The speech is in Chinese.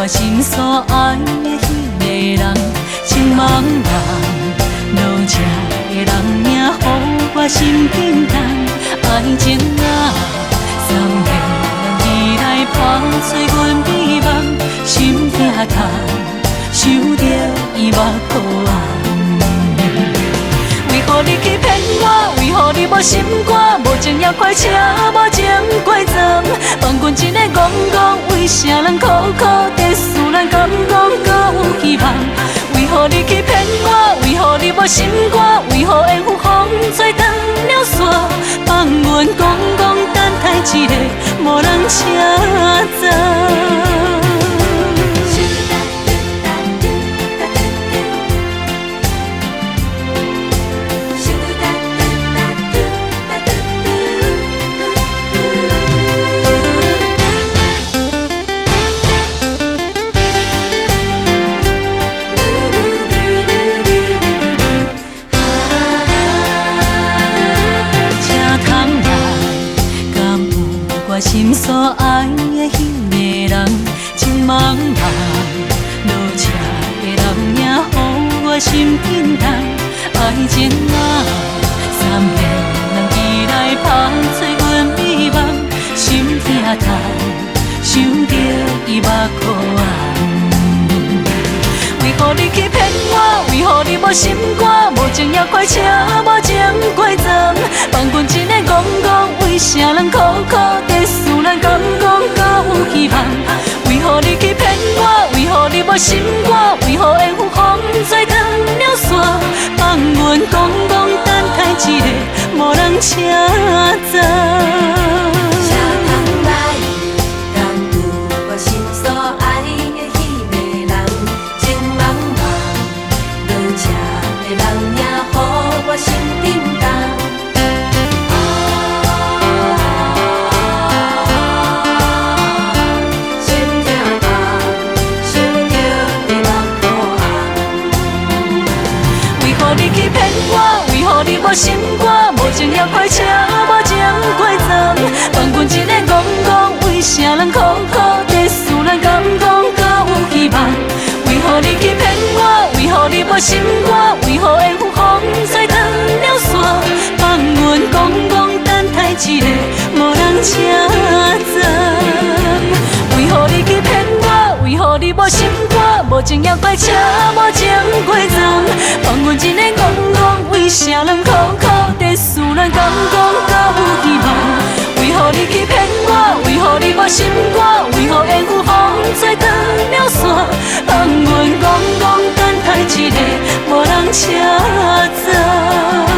我心所爱的迄个人，情茫茫，落这个人命，予我心平淡。爱情啊，三年以来破碎阮美梦，心痛痛，想着伊目眶红。为何你去骗我？为何你无心肝？无情也开车，无情过站，放阮一个戆戆，为啥人苦苦在思咱敢讲搁有希望？为何你去骗我？为何你无心肝？为何缘负风吹断了线？放阮戆戆等待一个无人车站。我心所爱的迄个人，情茫茫，落车的人命，予我心平淡。爱情啊，三年以来破碎阮美梦，心痛痛，想着伊目眶红。为何你去骗我？为何你无心肝？无情也开车，无情过站，放阮一个戆戆，为啥人苦苦在思咱敢讲搁有希望？为何你去骗我？为何你无心肝？为何缘负风吹断了线？放阮戆戆等待一个无人车站。我心平淡，心痛痛，想着你目眶红。为何你去骗我？为何你无心肝？无情也开车，无情过站，放阮一个戆戆，为啥人苦苦在思咱敢讲搁有希望？为何你去骗我？为何你无心肝？为何缘负风吹断了线？放阮戆戆等待一个无人车站。为何你去骗我？为何你无心肝？无情也开车，无情过站，放阮一个戆戆，为啥人苦苦在思咱敢讲搁有希望？为何你去骗我？为何你无心肝？为何缘负风吹断了线？放阮戆戆等待一个无人车站。